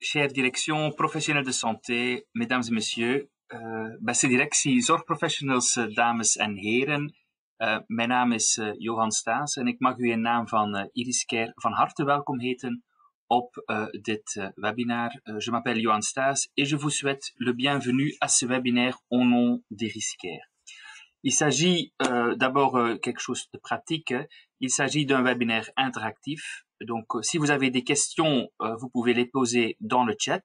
chère direction professionnelle de santé, mesdames et messieurs, beste directie zorgprofessionals, dames en heren. Mijn naam is Johan Staes en ik mag u in naam van Iriscare van harte welkom heten op dit webinar. Je m'appelle Johan Staes et je vous souhaite le bienvenue à ce webinaire au nom d'Iriscare. Il s'agit d'abord quelque chose de pratique. Il s'agit d'un webinaire interactif. Donc, si vous avez des questions, vous pouvez les poser dans le chat.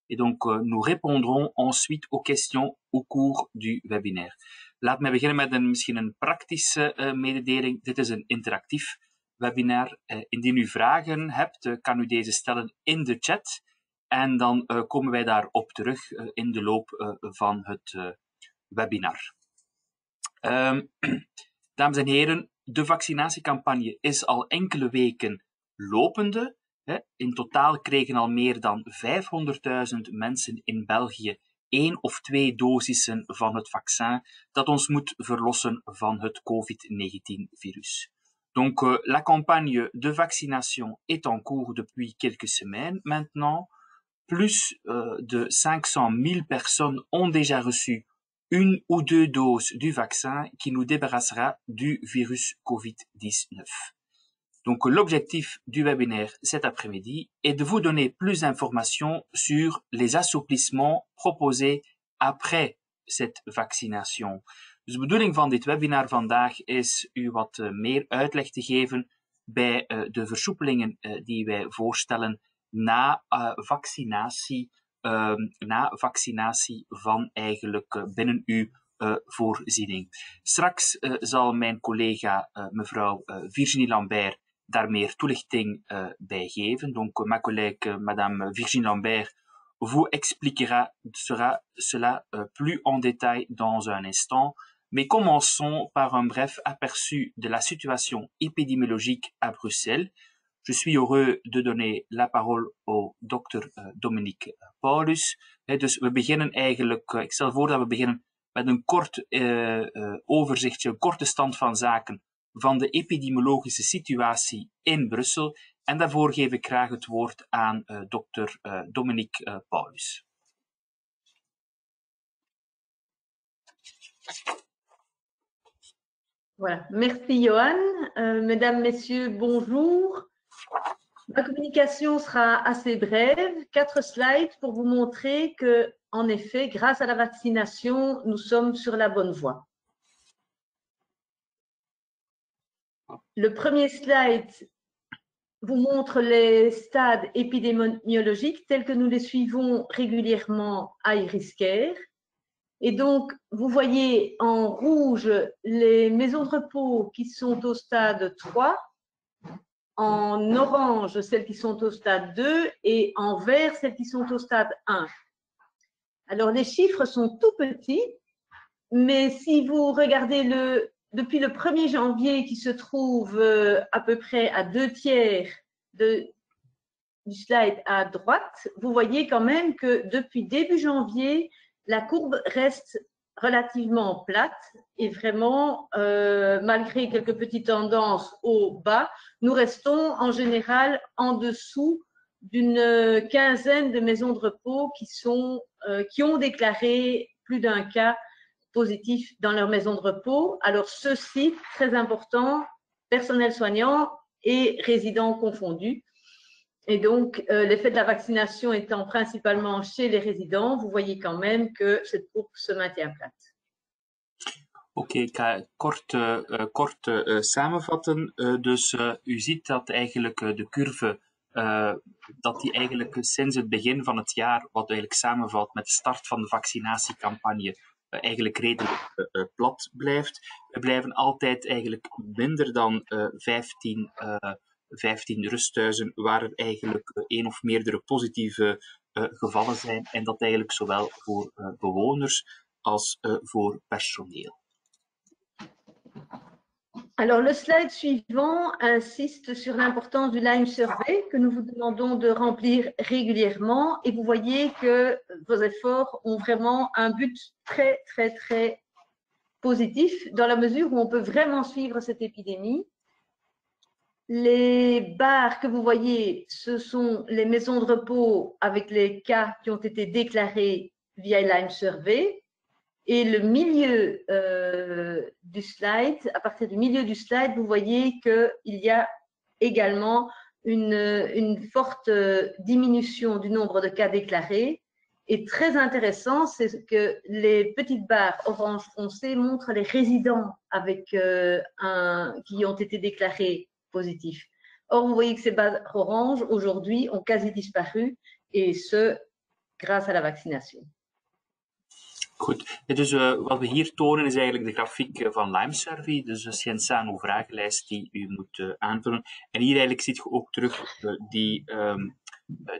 Et donc, nous répondrons ensuite aux questions au cours du webinaire. Laat me beginnen met misschien een praktische mededeling. Dit is een interactief webinar. Indien u vragen hebt, kan u deze stellen in de chat. En dan komen wij daarop terug in de loop van het webinar. Dames en heren, de vaccinatiecampagne is al enkele weken lopende. In totaal kregen al meer dan 500.000 mensen in België 1 of 2 dosissen van het vaccin dat ons moet verlossen van het COVID-19-virus. Donc, la campagne de vaccination est en cours depuis quelques semaines maintenant. Plus de 500.000 personnes ont déjà reçu 1 ou 2 doses du vaccin qui nous débarrassera du virus COVID-19. Donc, l'objectif du webinaire cet après-midi est de vous donner plus d'informations sur les assouplissements proposés après cette vaccination. Dus de bedoeling van dit webinar vandaag is u wat meer uitleg te geven bij de versoepelingen die wij voorstellen na vaccinatie van eigenlijk binnen uw voorziening. Straks zal mijn collega mevrouw Virginie Lambert daar meer toelichting bij geven. Donc, ma collègue madame Virginie Lambert vous expliquera cela plus en détail dans un instant. Mais commençons par un bref aperçu de la situation épidémiologique à Bruxelles. Je suis heureux de donner la parole au dokter Dominique Paulus. Dus we beginnen eigenlijk, ik stel voor dat we beginnen met een kort overzichtje, een korte stand van zaken van de epidemiologische situatie in Brussel. En daarvoor geef ik graag het woord aan dokter Dominique Paulus. Voilà, merci Johan. Mesdames, Messieurs, bonjour. Ma communication sera assez brève, 4 slides pour vous montrer que, en effet, grâce à la vaccination, nous sommes sur la bonne voie. Le premier slide vous montre les stades épidémiologiques tels que nous les suivons régulièrement à Iriscare. Et donc, vous voyez en rouge les maisons de repos qui sont au stade 3, en orange celles qui sont au stade 2 et en vert celles qui sont au stade 1. Alors, les chiffres sont tout petits, mais si vous regardez depuis le 1er janvier qui se trouve à peu près à 2/3 du slide à droite, vous voyez quand même que depuis début janvier, la courbe reste relativement plate et vraiment, malgré quelques petites tendances au bas, nous restons en général en dessous d'une quinzaine de maisons de repos qui ont déclaré plus d'un cas positif dans leur maison de repos. Alors, ceux-ci, très important, personnel soignant et résidents confondus. Et donc, l'effet de la vaccination étant principalement chez les résidents, vous voyez quand même que cette courbe se maintient plate. Oké, ik ga kort samenvatten. Dus u ziet dat eigenlijk de curve, dat die eigenlijk sinds het begin van het jaar, wat eigenlijk samenvalt met de start van de vaccinatiecampagne, eigenlijk redelijk plat blijft. We blijven altijd eigenlijk minder dan 15 rusthuizen waar er eigenlijk 1 of meerdere positieve gevallen zijn. En dat eigenlijk zowel voor bewoners als voor personeel. Alors, le slide suivant insiste sur l'importance du Lyme Survey que nous vous demandons de remplir régulièrement. Et vous voyez que vos efforts ont vraiment un but très, très, très positif dans la mesure où on peut vraiment suivre cette épidémie. Les barres que vous voyez, ce sont les maisons de repos avec les cas qui ont été déclarés via Lyme Survey. Et le milieu du slide, à partir du milieu du slide, vous voyez qu'il y a également une forte diminution du nombre de cas déclarés. Et très intéressant, c'est que les petites barres orange foncé montrent les résidents avec qui ont été déclarés positifs. Or, vous voyez que ces barres orange, aujourd'hui, ont quasi disparu, et ce, grâce à la vaccination. Goed, dus wat we hier tonen is eigenlijk de grafiek van Lyme Survey, dus de Sciensano vragenlijst die u moet aanvullen. En hier eigenlijk ziet je ook terug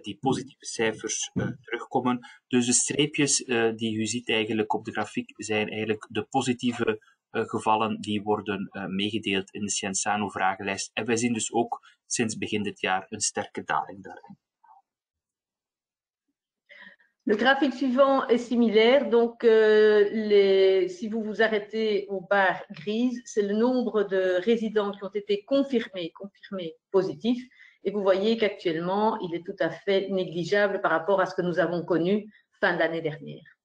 die positieve cijfers terugkomen. Dus de streepjes die u ziet eigenlijk op de grafiek zijn eigenlijk de positieve gevallen die worden meegedeeld in de Sciensano vragenlijst. En wij zien dus ook sinds begin dit jaar een sterke daling daarin. Le graphique suivant est similaire, donc si vous vous arrêtez aux barres grises, c'est le nombre de résidents qui ont été confirmés positifs, et vous voyez qu'actuellement, il est tout à fait négligeable par rapport à ce que nous avons connu fin de l'année dernière.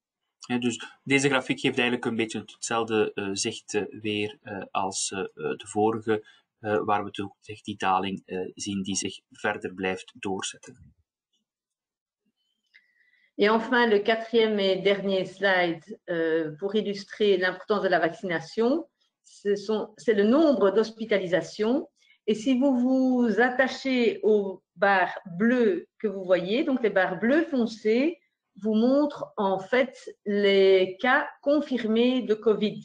Ja, dus deze grafiek geeft eigenlijk een beetje hetzelfde zicht weer als de vorige, waar we toch die daling zien die zich verder blijft doorzetten. Et enfin, le quatrième et dernier slide pour illustrer l'importance de la vaccination, c'est le nombre d'hospitalisations. Et si vous vous attachez aux barres bleues que vous voyez, donc les barres bleues foncées vous montrent en fait les cas confirmés de Covid.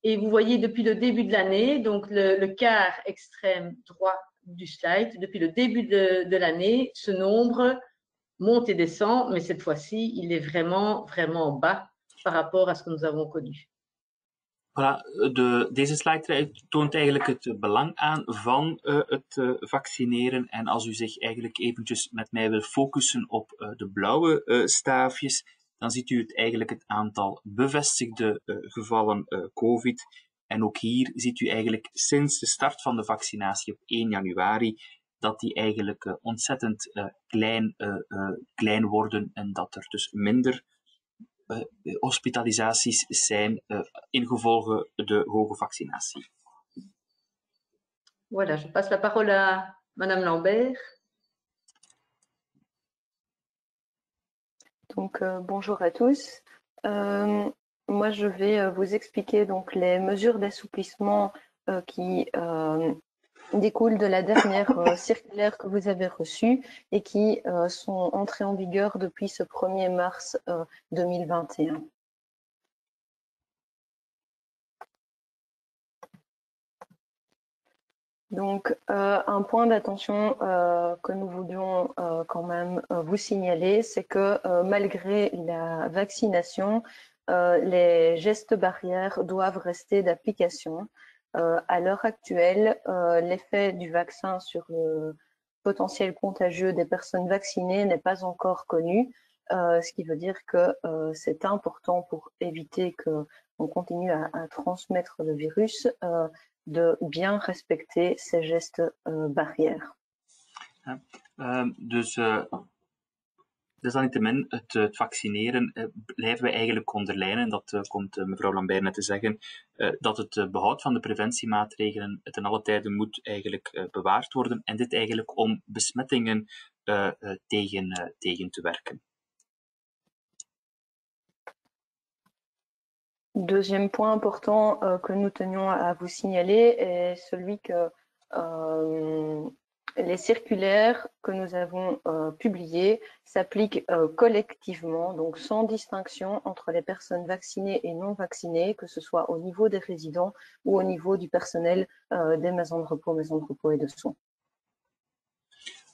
Et vous voyez depuis le début de l'année, donc le quart extrême droit du slide, depuis le début de l'année, ce nombre monte et descend, mais cette fois-ci, il est vraiment, vraiment bas par rapport à ce que nous avons connu. Voilà, deze slide toont eigenlijk het belang aan van het vaccineren. En als u zich eigenlijk eventjes met mij wil focussen op de blauwe staafjes, dan ziet u eigenlijk het aantal bevestigde gevallen COVID. En ook hier ziet u eigenlijk sinds de start van de vaccinatie op 1 januari dat die eigenlijk ontzettend klein worden en dat er dus minder hospitalisaties zijn ingevolge de hoge vaccinatie. Voilà, je passe la parole à Madame Lambert. Donc, bonjour à tous. Moi, je vais vous expliquer donc les mesures d'assouplissement qui découlent de la dernière circulaire que vous avez reçue et qui sont entrées en vigueur depuis ce 1er mars 2021. Donc, un point d'attention que nous voulions quand même vous signaler, c'est que malgré la vaccination, les gestes barrières doivent rester d'application. À l'heure actuelle, l'effet du vaccin sur le potentiel contagieux des personnes vaccinées n'est pas encore connu, ce qui veut dire que c'est important pour éviter qu'on continue à transmettre le virus, de bien respecter ces gestes barrières. Desalniettemin, het vaccineren blijven we eigenlijk onderlijnen, dat komt mevrouw Lambert net te zeggen, dat het behoud van de preventiemaatregelen ten alle tijde moet eigenlijk bewaard worden en dit eigenlijk om besmettingen tegen te werken. Deuxième point important que nous tenions à vous signaler est celui que les circulaires que nous avons publiées s'appliquent collectivement, donc sans distinction entre les personnes vaccinées et non vaccinées, que ce soit au niveau des résidents ou au niveau du personnel des maisons de repos et de soins.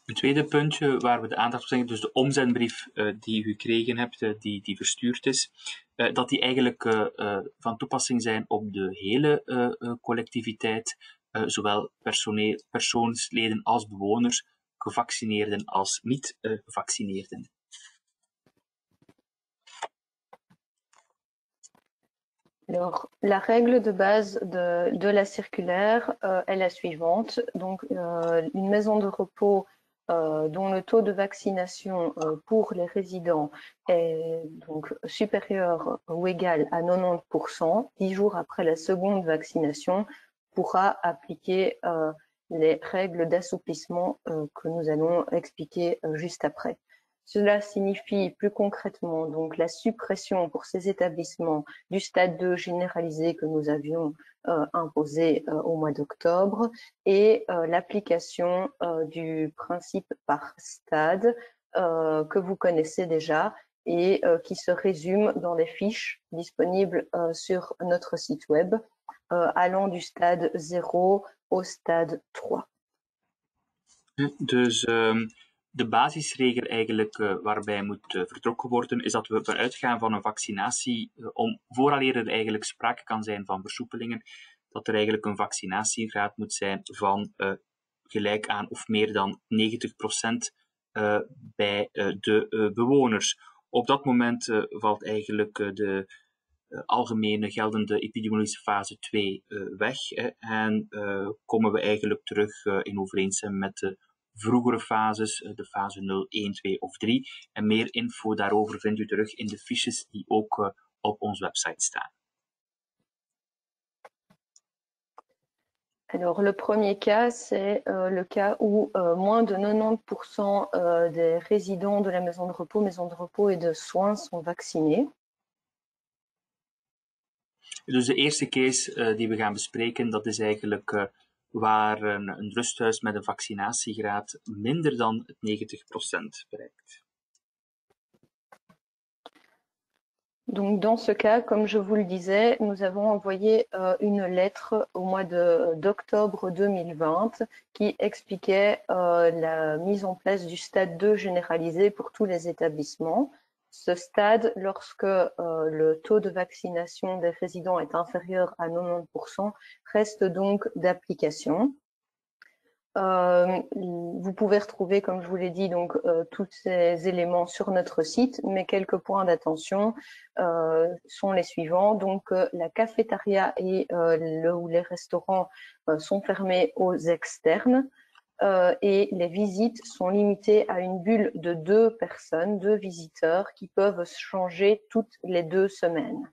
Een tweede puntje waar we de aandacht op zeggen, dus de omzendbrief die u gekregen hebt, die verstuurd is, dat die eigenlijk van toepassing zijn op de hele collectiviteit, zowel persoonsleden als bewoners, gevaccineerden als niet-gevaccineerden. Alors, la règle de base de la circulaire est la suivante. Donc, une maison de repos dont le taux de vaccination pour les résidents est donc supérieur ou égal à 90%, 10 jours après la seconde vaccination, pourra appliquer les règles d'assouplissement que nous allons expliquer juste après. Cela signifie plus concrètement donc la suppression pour ces établissements du stade 2 généralisé que nous avions imposé au mois d'octobre et l'application du principe par stade que vous connaissez déjà et qui se résume dans les fiches disponibles sur notre site web allant du stade 0 au stade 3. Dus de basisregel eigenlijk waarbij moet vertrokken worden, is dat we uitgaan van een vaccinatie, vooraleer er eigenlijk sprake kan zijn van versoepelingen, dat er eigenlijk een vaccinatiegraad moet zijn van gelijk aan of meer dan 90% bij de bewoners. Op dat moment valt eigenlijk de algemene geldende epidemiologische fase 2 weg en komen we eigenlijk terug in overeenstemming met de vroegere fases, de fase 0, 1, 2 of 3. En meer info daarover vindt u terug in de fiches die ook op onze website staan. Alors, le premier cas, c'est le cas où moins de 90% des résidents de la maison de repos et de soins sont vaccinés. Dus de eerste case die we gaan bespreken, dat is eigenlijk waar een rusthuis met een vaccinatiegraad minder dan het 90% bereikt. Donc, dans ce cas, comme je vous le disais, nous avons envoyé une lettre au mois d'octobre 2020 qui expliquait la mise en place du stade 2 généralisé pour tous les établissements. Ce stade, lorsque le taux de vaccination des résidents est inférieur à 90%, reste donc d'application. Vous pouvez retrouver, comme je vous l'ai dit, donc tous ces éléments sur notre site, mais quelques points d'attention sont les suivants. Donc la cafétéria et les restaurants sont fermés aux externes et les visites sont limitées à une bulle de 2 personnes, 2 visiteurs qui peuvent changer toutes les 2 semaines.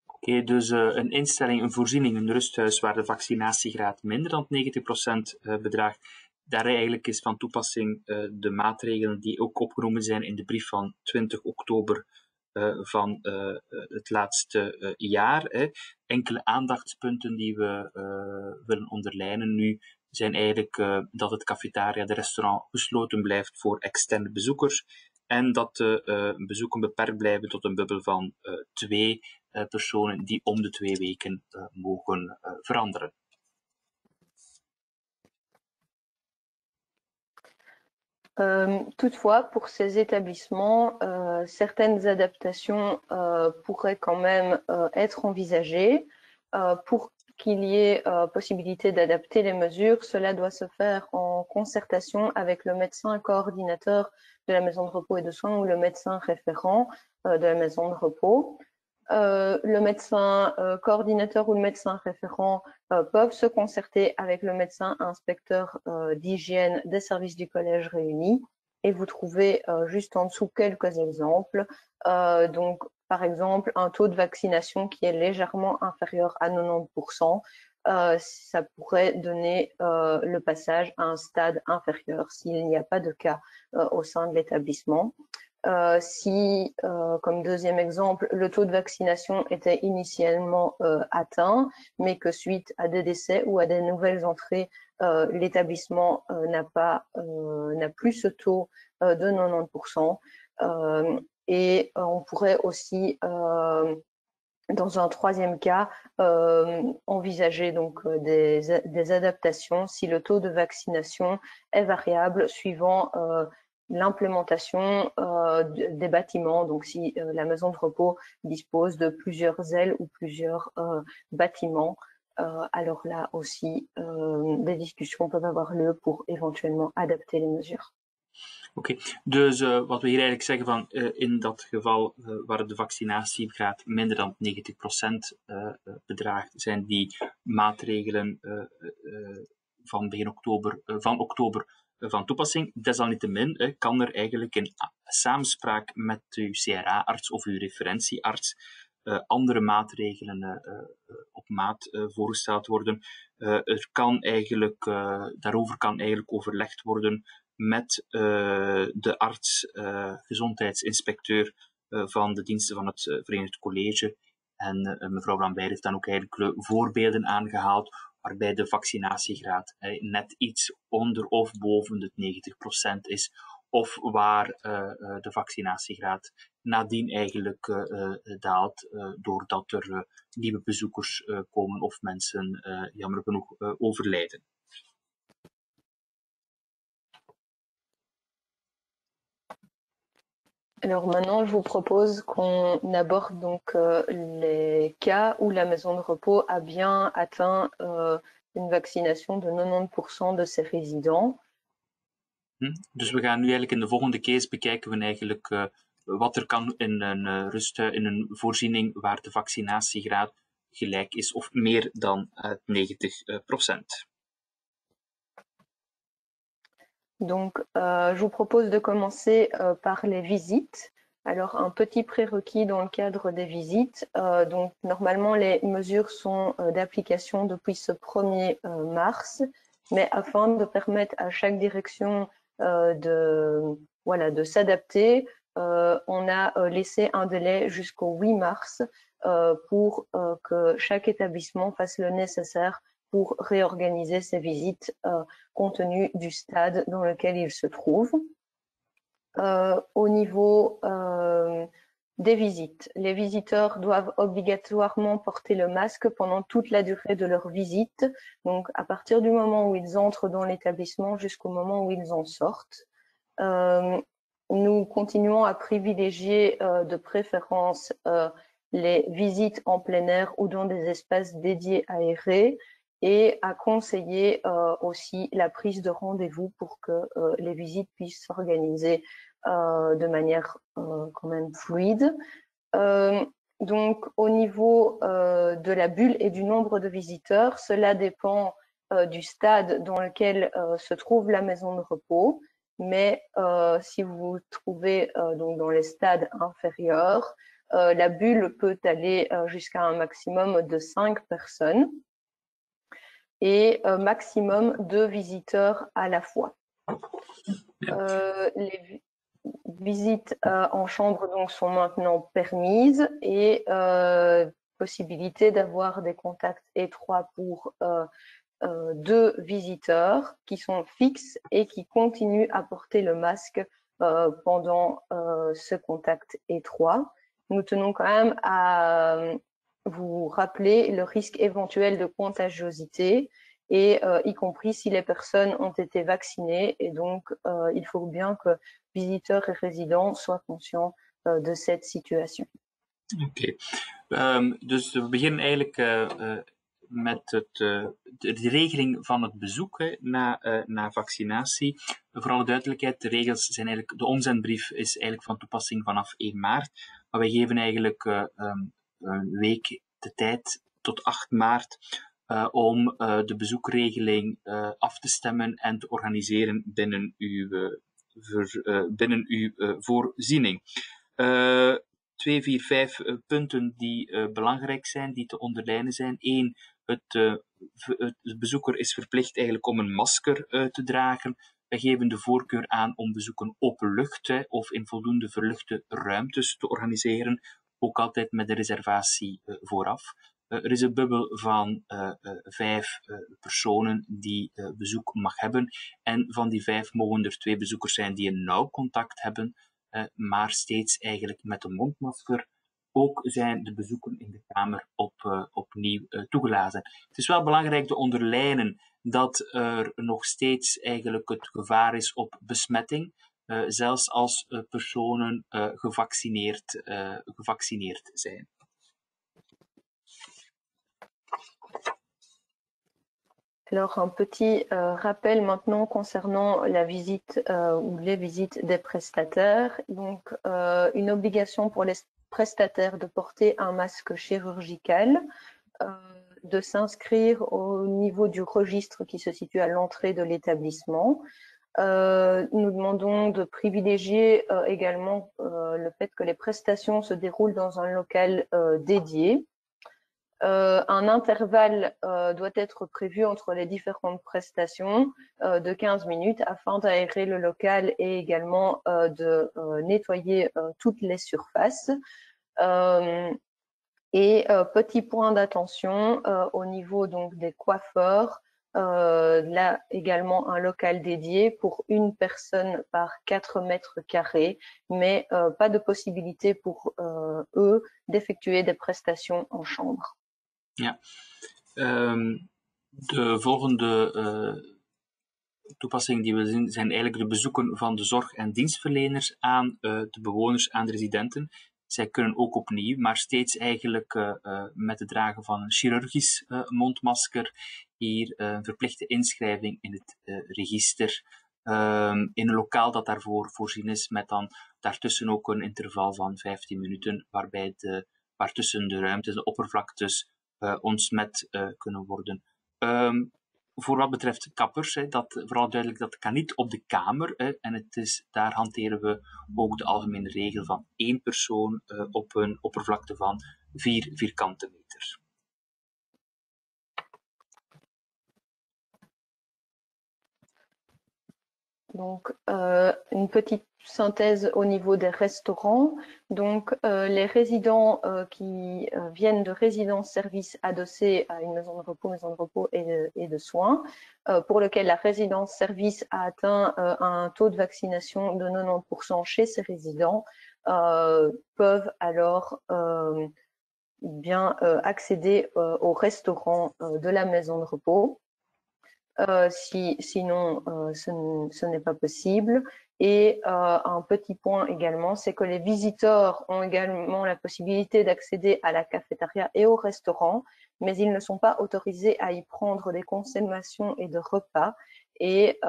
Oké, dus een instelling, een voorziening, een rusthuis waar de vaccinatiegraad minder dan 90% bedraagt, daar eigenlijk is van toepassing de maatregelen die ook opgenomen zijn in de brief van 20 oktober van het laatste jaar. Enkele aandachtspunten die we willen onderlijnen nu zijn eigenlijk dat het cafetaria, de restaurant, gesloten blijft voor externe bezoekers en dat de bezoeken beperkt blijven tot een bubbel van 2 personen die om de 2 weken mogen veranderen. Toutefois, pour ces établissements, certaines adaptations pourraient quand même être envisagées. Pour qu'il y ait possibilité d'adapter les mesures, cela doit se faire en concertation avec le médecin coordinateur de la maison de repos et de soins ou le médecin référent de la maison de repos. Le médecin coordinateur ou le médecin référent peuvent se concerter avec le médecin inspecteur d'hygiène des services du collège réunis et vous trouvez juste en dessous quelques exemples. Donc, par exemple, un taux de vaccination qui est légèrement inférieur à 90%, ça pourrait donner le passage à un stade inférieur s'il n'y a pas de cas au sein de l'établissement. Si, comme deuxième exemple, le taux de vaccination était initialement atteint, mais que suite à des décès ou à des nouvelles entrées, l'établissement n'a plus ce taux de 90%. Et on pourrait aussi, dans un troisième cas, envisager donc des adaptations si le taux de vaccination est variable suivant l'implémentation des bâtiments. Donc, si la maison de repos dispose de plusieurs ailes ou plusieurs bâtiments, alors là aussi, des discussions peuvent avoir lieu pour éventuellement adapter les mesures. Oké. Dus wat we hier eigenlijk zeggen van in dat geval waar de vaccinatiegraad minder dan 90% bedraagt, zijn die maatregelen van begin oktober, van oktober van toepassing. Desalniettemin kan er eigenlijk in samenspraak met uw CRA-arts of uw referentiearts andere maatregelen op maat voorgesteld worden. Daarover kan eigenlijk overlegd worden met de arts, gezondheidsinspecteur van de diensten van het Verenigd College. En mevrouw Lambert heeft dan ook eigenlijk voorbeelden aangehaald waarbij de vaccinatiegraad net iets onder of boven de 90% is, of waar de vaccinatiegraad nadien eigenlijk daalt, doordat er nieuwe bezoekers komen of mensen jammer genoeg overlijden. Alors maintenant, je vous propose qu'on aborde donc les cas où la maison de repos a bien atteint une vaccination de 90% de ses résidents. Dus we gaan nu eigenlijk in de volgende case bekijken we eigenlijk wat er kan in in een voorziening waar de vaccinatiegraad gelijk is of meer dan 90%. Donc, je vous propose de commencer par les visites. Alors, un petit prérequis dans le cadre des visites. Donc, normalement, les mesures sont d'application depuis ce 1er mars, mais afin de permettre à chaque direction de s'adapter, on a laissé un délai jusqu'au 8 mars pour que chaque établissement fasse le nécessaire pour réorganiser ses visites compte tenu du stade dans lequel il se trouve. Au niveau des visites, les visiteurs doivent obligatoirement porter le masque pendant toute la durée de leur visite, donc à partir du moment où ils entrent dans l'établissement jusqu'au moment où ils en sortent. Nous continuons à privilégier de préférence les visites en plein air ou dans des espaces dédiés aérés, et à conseiller aussi la prise de rendez-vous pour que les visites puissent s'organiser de manière quand même fluide. Donc, au niveau de la bulle et du nombre de visiteurs, cela dépend du stade dans lequel se trouve la maison de repos. Mais si vous vous trouvez donc dans les stades inférieurs, la bulle peut aller jusqu'à un maximum de 5 personnes. Et maximum 2 visiteurs à la fois. Les visites en chambre donc sont maintenant permises et possibilité d'avoir des contacts étroits pour 2 visiteurs qui sont fixes et qui continuent à porter le masque pendant ce contact étroit. Nous tenons quand même à vous rappeler le risque éventuel de contagiosité, et y compris si les personnes ont été vaccinées. Et donc, il faut bien que visiteurs et résidents soient conscients de cette situation. Oké. Dus we beginnen eigenlijk met de regeling van het bezoek na vaccinatie. Voor alle duidelijkheid, de regels zijn eigenlijk, de omzendbrief is eigenlijk van toepassing vanaf 1 maart. Maar wij geven eigenlijk een week de tijd tot 8 maart om de bezoekregeling af te stemmen en te organiseren binnen uw voorziening. 2, 4, 5 punten die belangrijk zijn, die te onderlijnen zijn. 1, de bezoeker is verplicht eigenlijk om een masker te dragen. Wij geven de voorkeur aan om bezoeken open lucht of in voldoende verluchte ruimtes te organiseren, ook altijd met de reservatie vooraf. Er is een bubbel van 5 personen die bezoek mag hebben, en van die 5 mogen er 2 bezoekers zijn die een nauw contact hebben, maar steeds eigenlijk met een mondmasker. Ook zijn de bezoeken in de kamer opnieuw toegelaten. Het is wel belangrijk te onderlijnen dat er nog steeds eigenlijk het gevaar is op besmetting, zelfs als personen gevaccineerd zijn. Alors, un petit rappel maintenant concernant la visite ou les visites des prestataires. Donc, une obligation pour les prestataires de porter un masque chirurgical, de s'inscrire au niveau du registre qui se situe à l'entrée de l'établissement. Nous demandons de privilégier également le fait que les prestations se déroulent dans un local dédié. Un intervalle doit être prévu entre les différentes prestations de 15 minutes afin d'aérer le local et également de nettoyer toutes les surfaces. Petit point d'attention au niveau donc des coiffeurs, là également un local dédié pour une personne par 4 mètres carrés, mais pas de possibilité pour eux d'effectuer des prestations en chambre. Ja. De volgende toepassingen die we zien zijn eigenlijk de bezoeken van de zorg- en dienstverleners aan de bewoners, aan de residenten. Zij kunnen ook opnieuw, maar steeds eigenlijk met het dragen van een chirurgisch mondmasker hier een verplichte inschrijving in het register in een lokaal dat daarvoor voorzien is, met dan daartussen ook een interval van 15 minuten, waar tussen de ruimtes, de oppervlaktes ontsmet kunnen worden. Voor wat betreft kappers, dat vooral duidelijk, dat kan niet op de kamer. En daar hanteren we ook de algemene regel van 1 persoon op een oppervlakte van 4 vierkante meter. Donc, une petite synthèse au niveau des restaurants. Donc, les résidents qui viennent de résidence-service adossée à une maison de repos et de soins, pour lequel la résidence-service a atteint un taux de vaccination de 90% chez ces résidents, peuvent alors bien accéder au restaurant de la maison de repos. Sinon, ce n'est pas possible. Et un petit point également, c'est que les visiteurs ont également la possibilité d'accéder à la cafétéria et au restaurant, mais ils ne sont pas autorisés à y prendre des consommations et de repas et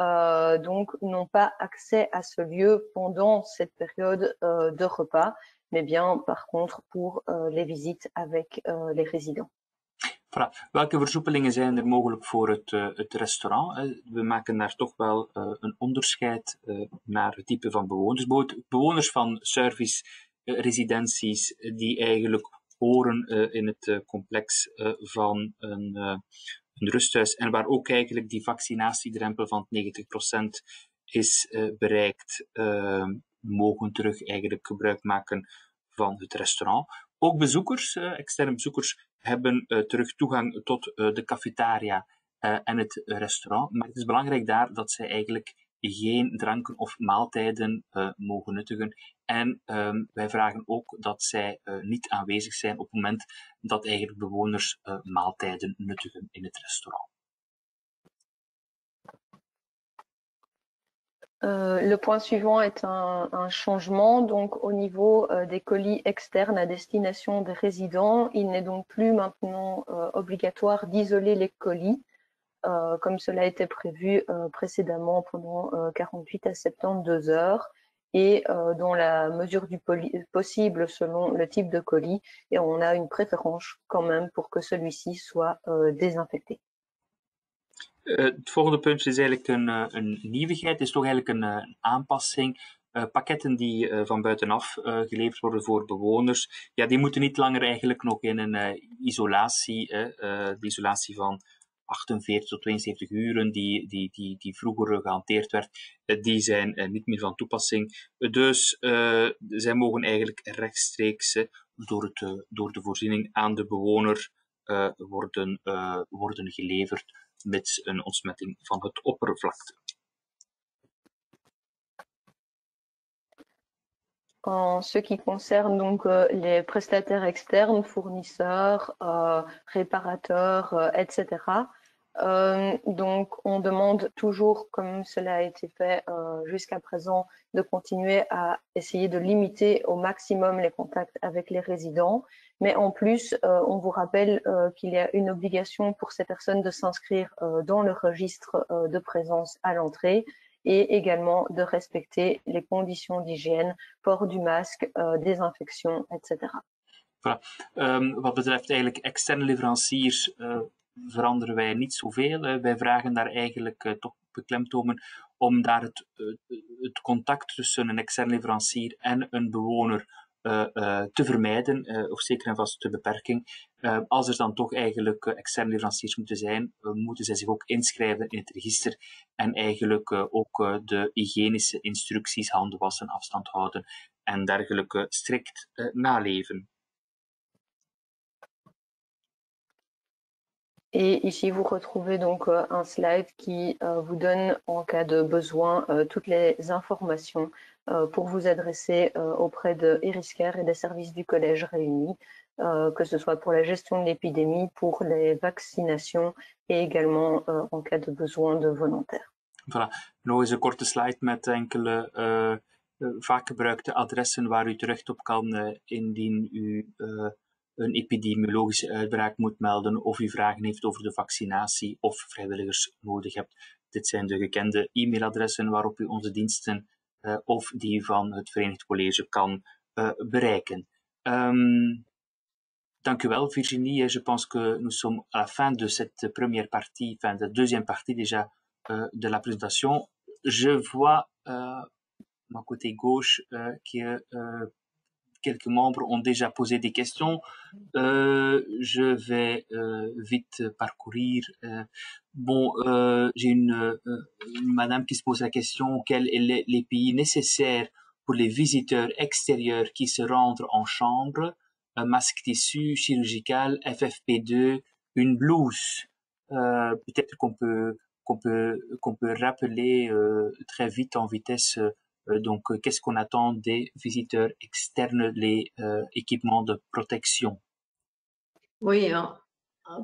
donc n'ont pas accès à ce lieu pendant cette période de repas, mais bien par contre pour les visites avec les résidents. Voilà. Welke versoepelingen zijn er mogelijk voor het restaurant? We maken daar toch wel een onderscheid naar het type van bewoners. Bewoners van service-residenties die eigenlijk horen in het complex van een rusthuis en waar ook eigenlijk die vaccinatiedrempel van 90% is bereikt, mogen terug eigenlijk gebruik maken van het restaurant. Ook bezoekers, externe bezoekers, hebben terug toegang tot de cafetaria en het restaurant. Maar het is belangrijk daar dat zij eigenlijk geen dranken of maaltijden mogen nuttigen. En wij vragen ook dat zij niet aanwezig zijn op het moment dat eigenlijk bewoners maaltijden nuttigen in het restaurant. Le point suivant est un changement. Donc, au niveau des colis externes à destination des résidents, il n'est donc plus maintenant obligatoire d'isoler les colis, comme cela était prévu précédemment pendant 48 à 72 heures, et dans la mesure du possible selon le type de colis. Et on a une préférence quand même pour que celui-ci soit désinfecté. Het volgende punt is eigenlijk een nieuwigheid, is toch eigenlijk een aanpassing. Pakketten die van buitenaf geleverd worden voor bewoners, ja, die moeten niet langer eigenlijk nog in een isolatie, de isolatie van 48 tot 72 uren die vroeger gehanteerd werd, die zijn niet meer van toepassing. Dus zij mogen eigenlijk rechtstreeks door de voorziening aan de bewoner worden geleverd, mits een ontsmetting van het oppervlakte. En ce qui concerne donc les prestataires externes, fournisseurs, réparateurs, etc., Donc, on demande toujours, comme cela a été fait jusqu'à présent, de continuer à essayer de limiter au maximum les contacts avec les résidents. Mais en plus, on vous rappelle qu'il y a une obligation pour ces personnes de s'inscrire dans le registre de présence à l'entrée et également de respecter les conditions d'hygiène, port du masque, désinfection, etc. Voilà. Wat betreft eigenlijk externe leveranciers veranderen wij niet zoveel. Wij vragen daar eigenlijk toch beklemtonen om daar het contact tussen een externe leverancier en een bewoner te vermijden, of zeker en vast de beperking. Als er dan toch eigenlijk externe leveranciers moeten zijn, moeten zij zich ook inschrijven in het register en eigenlijk ook de hygiënische instructies, handen wassen, afstand houden en dergelijke strikt naleven. Et ici, vous retrouvez donc un slide qui vous donne, en cas de besoin, toutes les informations pour vous adresser auprès de Eriscare et des services du collège réunis, que ce soit pour la gestion de l'épidémie, pour les vaccinations et également en cas de besoin de volontaires. Voilà. Nog eens een korte slide met enkele vaak gebruikte adressen waar u terecht op kan indien u een epidemiologische uitbraak moet melden of u vragen heeft over de vaccinatie of vrijwilligers nodig hebt. Dit zijn de gekende e-mailadressen waarop u onze diensten of die van het Verenigd College kan bereiken. Dank u wel, Virginie. Je pense que nous sommes à la fin de cette première partie, enfin de la deuxième partie déjà de la présentation. Je vois mon côté gauche que quelques membres ont déjà posé des questions. Je vais vite parcourir. J'ai une madame qui se pose la question, quels sont les pays nécessaires pour les visiteurs extérieurs qui se rendent en chambre? Un masque tissu chirurgical, FFP2, une blouse. Peut-être qu'on peut rappeler très vite en vitesse donc qu'est-ce qu'on attend des visiteurs externes, les équipements de protection. Oui, hein.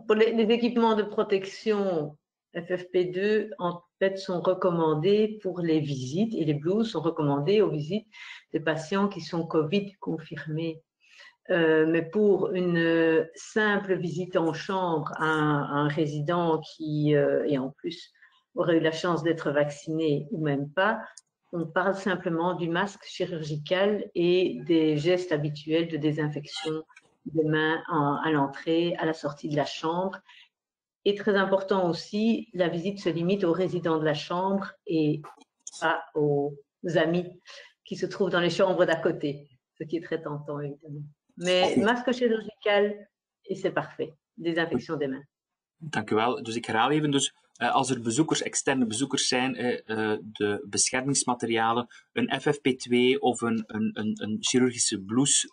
Pour les équipements de protection FFP2 en fait sont recommandés pour les visites et les blouses sont recommandées aux visites des patients qui sont Covid confirmés. Mais pour une simple visite en chambre à un résident qui, et en plus, aurait eu la chance d'être vacciné ou même pas, on parle simplement du masque chirurgical et des gestes habituels de désinfection des mains à l'entrée, à la sortie de la chambre. Et très important aussi, la visite se limite aux résidents de la chambre et pas aux amis qui se trouvent dans les chambres d'à côté, ce qui est très tentant évidemment. Mais masque chirurgical, et c'est parfait. Désinfection des mains. Dank u wel. Dus ik herhaal even. Dus als er bezoekers, externe bezoekers zijn, de beschermingsmaterialen, een FFP2 of een chirurgische blouse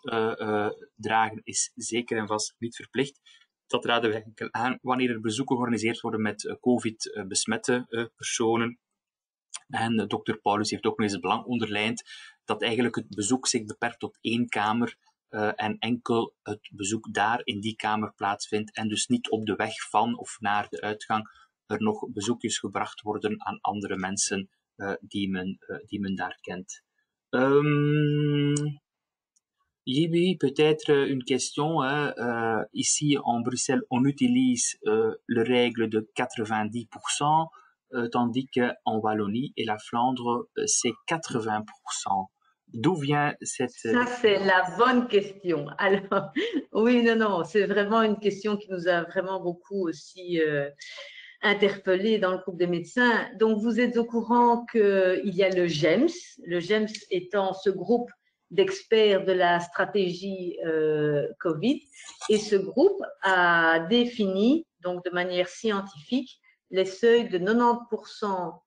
dragen is zeker en vast niet verplicht. Dat raden we eigenlijk aan wanneer er bezoeken georganiseerd worden met COVID-besmette personen. En dokter Paulus heeft ook nog eens het belang onderlijnd dat eigenlijk het bezoek zich beperkt tot 1 kamer en enkel het bezoek daar in die kamer plaatsvindt en dus niet op de weg van of naar de uitgang er nog bezoekjes gebracht worden aan andere mensen die men daar kent. Oui, peut-être une question. Ici, en Bruxelles, on utilise le règle de 90%, tandis qu'en Wallonie et la Flandre, c'est 80%. D'où vient cette... Ça, c'est la bonne question. Alors, oui, non, c'est vraiment une question qui nous a vraiment beaucoup aussi interpellés dans le groupe des médecins. Donc, vous êtes au courant qu'il y a le GEMS étant ce groupe d'experts de la stratégie Covid. Et ce groupe a défini, donc de manière scientifique, les seuils de 90%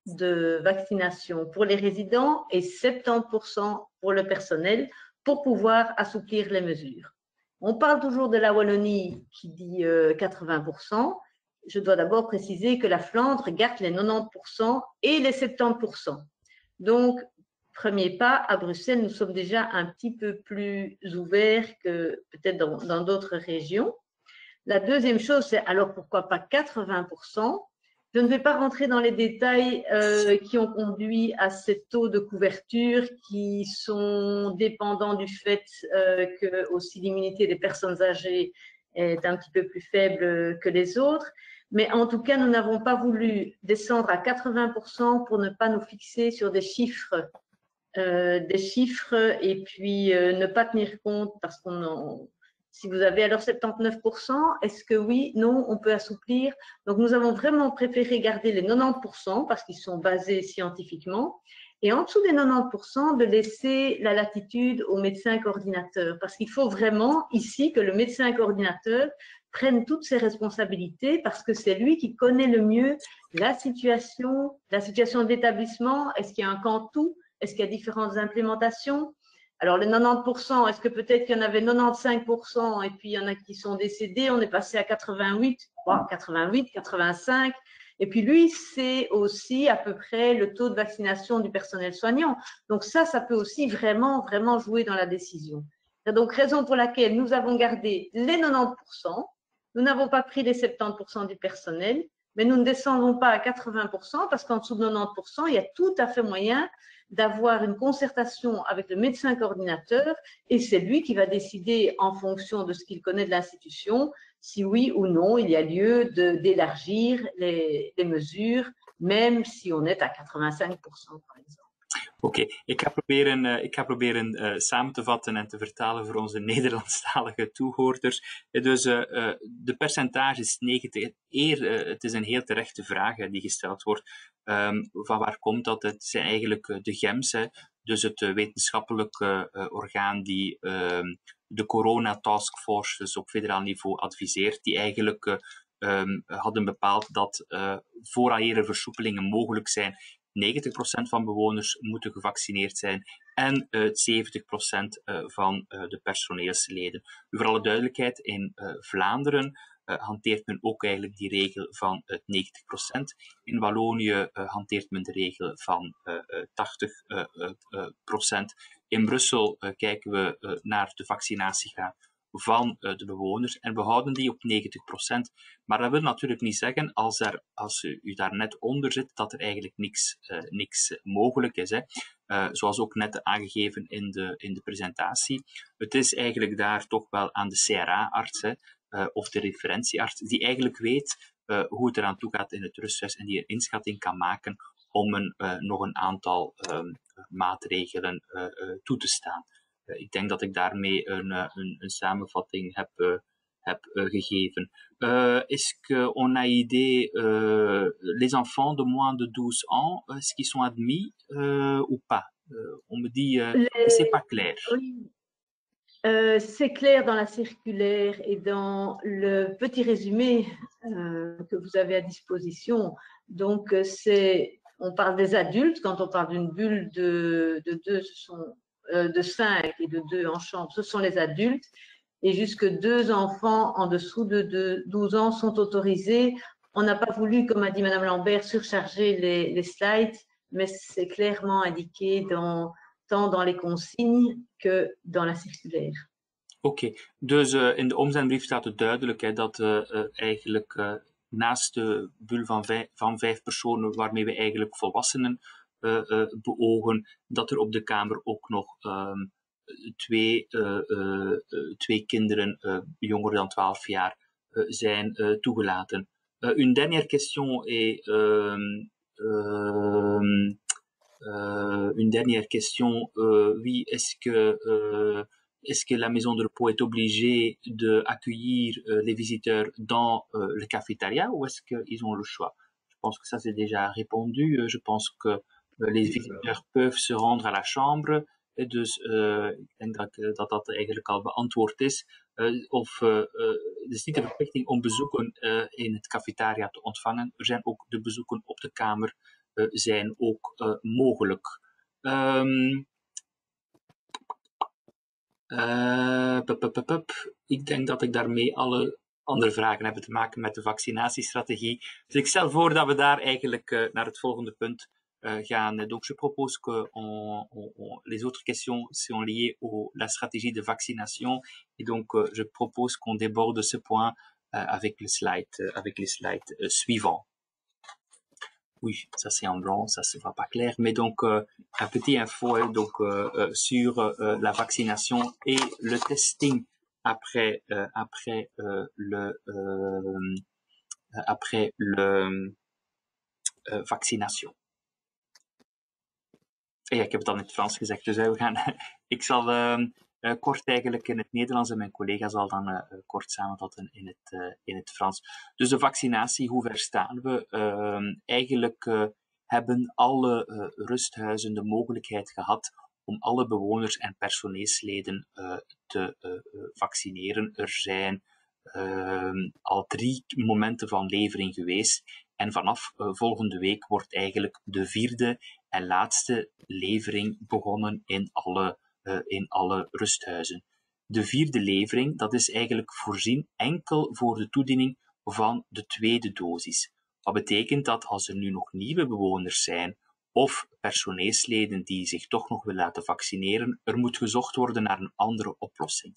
de vaccination pour les résidents et 70% pour le personnel pour pouvoir assouplir les mesures. On parle toujours de la Wallonie qui dit 80%. Je dois d'abord préciser que la Flandre garde les 90% et les 70%. Donc, premier pas, à Bruxelles, nous sommes déjà un petit peu plus ouverts que peut-être dans d'autres régions. La deuxième chose, c'est alors pourquoi pas 80%? Je ne vais pas rentrer dans les détails qui ont conduit à ces taux de couverture qui sont dépendants du fait que aussi l'immunité des personnes âgées est un petit peu plus faible que les autres. Mais en tout cas, nous n'avons pas voulu descendre à 80% pour ne pas nous fixer sur des chiffres et puis ne pas tenir compte parce qu'on si vous avez alors 79%, est-ce que oui, non, on peut assouplir? Donc, nous avons vraiment préféré garder les 90% parce qu'ils sont basés scientifiquement. Et en dessous des 90%, de laisser la latitude au médecin coordinateur. Parce qu'il faut vraiment ici que le médecin coordinateur prenne toutes ses responsabilités parce que c'est lui qui connaît le mieux la situation de l'établissement. Est-ce qu'il y a un canton? Est-ce qu'il y a différentes implémentations? Alors, les 90%, est-ce que peut-être qu'il y en avait 95% et puis il y en a qui sont décédés? On est passé à 88, 88, 85. Et puis lui, c'est aussi à peu près le taux de vaccination du personnel soignant. Donc ça peut aussi vraiment, vraiment jouer dans la décision. C'est donc raison pour laquelle nous avons gardé les 90%. Nous n'avons pas pris les 70% du personnel, mais nous ne descendons pas à 80% parce qu'en dessous de 90%, il y a tout à fait moyen d'avoir une concertation avec le médecin coordinateur et c'est lui qui va décider en fonction de ce qu'il connaît de l'institution si oui ou non il y a lieu d'élargir les mesures, même si on est à 85% par exemple. Oké, ik ga proberen samen te vatten en te vertalen voor onze Nederlandstalige toehoorders. Dus de percentage is 90. Het is een heel terechte vraag die gesteld wordt. Van waar komt dat? Het zijn eigenlijk de GEMS, dus het wetenschappelijk orgaan die de corona taskforce dus op federaal niveau adviseert, die eigenlijk hadden bepaald dat vooraleer er versoepelingen mogelijk zijn, 90% van bewoners moeten gevaccineerd zijn en 70% van de personeelsleden. Voor alle duidelijkheid, in Vlaanderen hanteert men ook eigenlijk die regel van 90%. In Wallonië hanteert men de regel van 80%. In Brussel kijken we naar de vaccinatiegraad van de bewoners en we houden die op 90%. Maar dat wil natuurlijk niet zeggen, als u daar net onder zit, dat er eigenlijk niks mogelijk is. Hè. Zoals ook net aangegeven in de presentatie. Het is eigenlijk daar toch wel aan de CRA-arts of de referentiearts die eigenlijk weet hoe het eraan toe gaat in het rusthuis en die een inschatting kan maken om nog een aantal maatregelen toe te staan. Ik denk dat ik daarmee een samenvatting heb gegeven. Est-ce qu'on a idée, les enfants de moins de 12 ans, est-ce qu'ils sont admis ou pas? On me dit que c'est pas clair. Oui. C'est clair dans la circulaire et dans le petit résumé que vous avez à disposition. Donc, on parle des adultes. Quand on parle d'une bulle de 2, de 5 et de 2 en chambre, ce sont les adultes. Et jusque 2 enfants en dessous de 12 ans sont autorisés. On n'a pas voulu, comme a dit Madame Lambert, surcharger les slides, mais c'est clairement indiqué tant dans les consignes que dans la circulaire. Oké, dus in de omzendbrief staat het duidelijk dat eigenlijk naast de bul van 5 personen waarmee we eigenlijk volwassenen beogen, dat er op de Kamer ook nog 2 kinderen jonger dan 12 jaar zijn toegelaten. Une dernière question est oui, est-ce que la maison de repos est obligée d'accueillir les visiteurs dans le cafétéria ou est-ce qu'ils ont le choix? Je pense que ça c'est déjà répondu. Je pense que les visiteurs peuvent se rendre à la chambre. Dus ik denk dat eigenlijk al beantwoord is. Het is niet de verplichting om bezoeken in het cafetaria te ontvangen. Er zijn ook de bezoeken op de kamer zijn ook mogelijk. Ik denk dat ik daarmee alle andere vragen heb te maken met de vaccinatiestrategie. Dus ik stel voor dat we daar eigenlijk naar het volgende punt gaan. Donc je propose que les autres questions sont liées à la stratégie de vaccination et donc je propose qu'on déborde ce point avec les slides suivants. Oui, ça c'est en blanc, ça se voit pas clair, mais donc un petit info sur la vaccination et le testing après le vaccinatie. Ja, ik heb het al in het Frans gezegd, dus we gaan. Ik zal kort eigenlijk in het Nederlands en mijn collega zal dan kort samenvatten in het Frans. Dus de vaccinatie, hoe ver staan we? Eigenlijk hebben alle rusthuizen de mogelijkheid gehad om alle bewoners en personeelsleden te vaccineren. Er zijn al 3 momenten van levering geweest en vanaf volgende week wordt eigenlijk de 4e en laatste levering begonnen in alle rusthuizen. De 4e levering, dat is eigenlijk voorzien enkel voor de toediening van de 2e dosis. Wat betekent dat als er nu nog nieuwe bewoners zijn of personeelsleden die zich toch nog willen laten vaccineren, er moet gezocht worden naar een andere oplossing.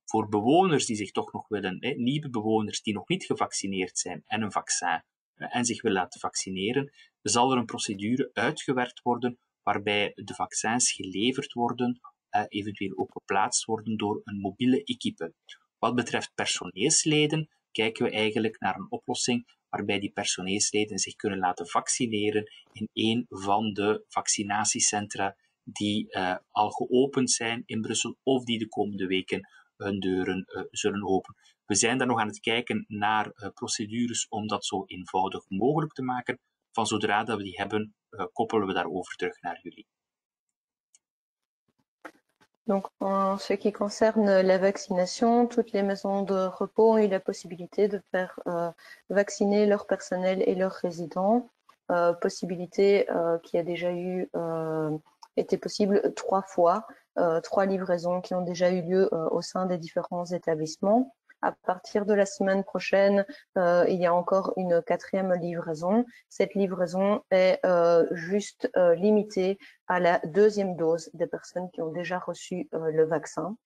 Voor bewoners die zich toch nog willen, nieuwe bewoners die nog niet gevaccineerd zijn en een vaccin en zich willen laten vaccineren, zal er een procedure uitgewerkt worden waarbij de vaccins geleverd worden, eventueel ook geplaatst worden door een mobiele equipe. Wat betreft personeelsleden kijken we eigenlijk naar een oplossing waarbij die personeelsleden zich kunnen laten vaccineren in een van de vaccinatiecentra die al geopend zijn in Brussel of die de komende weken hun deuren zullen openen. We zijn daar nog aan het kijken naar procedures om dat zo eenvoudig mogelijk te maken. Van zodra dat we die hebben, koppelen we daarover terug naar jullie. Donc, en ce qui concerne la vaccination, toutes les maisons de repos ont eu la possibilité de faire vacciner leur personnel et leurs résidents. Possibilité qui a déjà été possible 3 fois, 3 livraisons qui ont déjà eu lieu au sein des différents établissements. À partir de la semaine prochaine, il y a encore une 4e livraison. Cette livraison est juste limitée à la 2e dose des personnes qui ont déjà reçu le vaccin.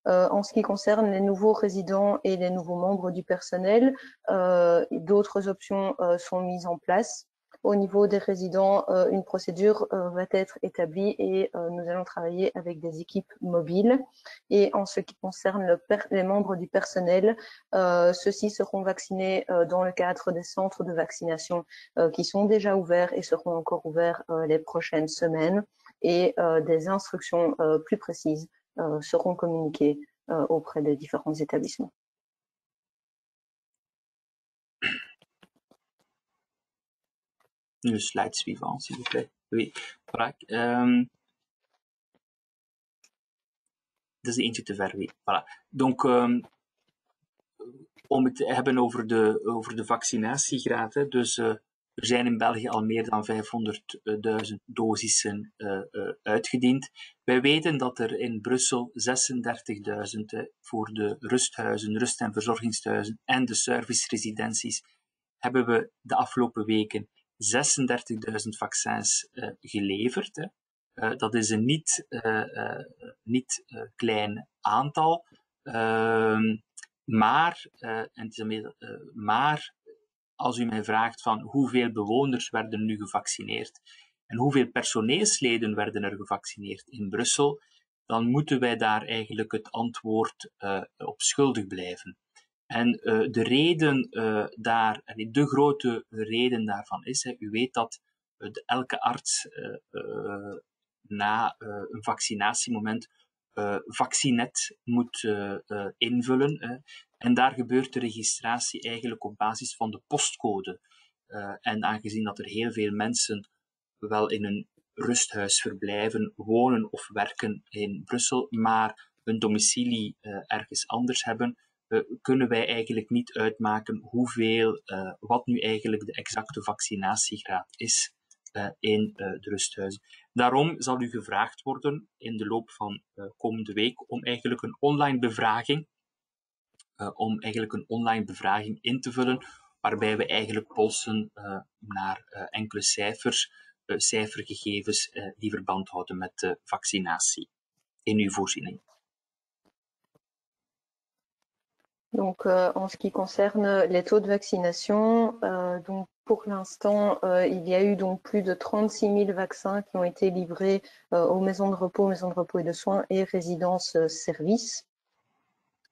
En ce qui concerne les nouveaux résidents et les nouveaux membres du personnel, d'autres options sont mises en place. Au niveau des résidents, une procédure va être établie et nous allons travailler avec des équipes mobiles. Et en ce qui concerne les membres du personnel, ceux-ci seront vaccinés dans le cadre des centres de vaccination qui sont déjà ouverts et seront encore ouverts les prochaines semaines. Et des instructions plus précises seront communiquées auprès des différents établissements. Le slide suivant, s'il vous plaît. Oui, voilà. Dat is eentje te ver, oui. Voilà. Donc, om het te hebben over de vaccinatiegraad. Dus er zijn in België al meer dan 500.000 dosissen uitgediend. Wij weten dat er in Brussel 36.000 voor de rusthuizen, rust- en verzorgingstehuizen en de serviceresidenties hebben we de afgelopen weken 36.000 vaccins geleverd. Dat is een niet klein aantal, maar als u mij vraagt van hoeveel bewoners werden nu gevaccineerd en hoeveel personeelsleden werden er gevaccineerd in Brussel, dan moeten wij daar eigenlijk het antwoord op schuldig blijven. En de reden de grote reden daarvan is, u weet dat elke arts na een vaccinatiemoment vaccinet moet invullen. En daar gebeurt de registratie eigenlijk op basis van de postcode. En aangezien dat er heel veel mensen wel in een rusthuis verblijven, wonen of werken in Brussel, maar hun domicilie ergens anders hebben, kunnen wij eigenlijk niet uitmaken wat nu eigenlijk de exacte vaccinatiegraad is in de rusthuizen. Daarom zal u gevraagd worden in de loop van komende week om eigenlijk een online bevraaging in te vullen, waarbij we eigenlijk polsen naar enkele cijfergegevens die verband houden met de vaccinatie in uw voorziening. Donc, en ce qui concerne les taux de vaccination, donc pour l'instant, il y a eu donc plus de 36 000 vaccins qui ont été livrés aux maisons de repos et de soins et résidences-services.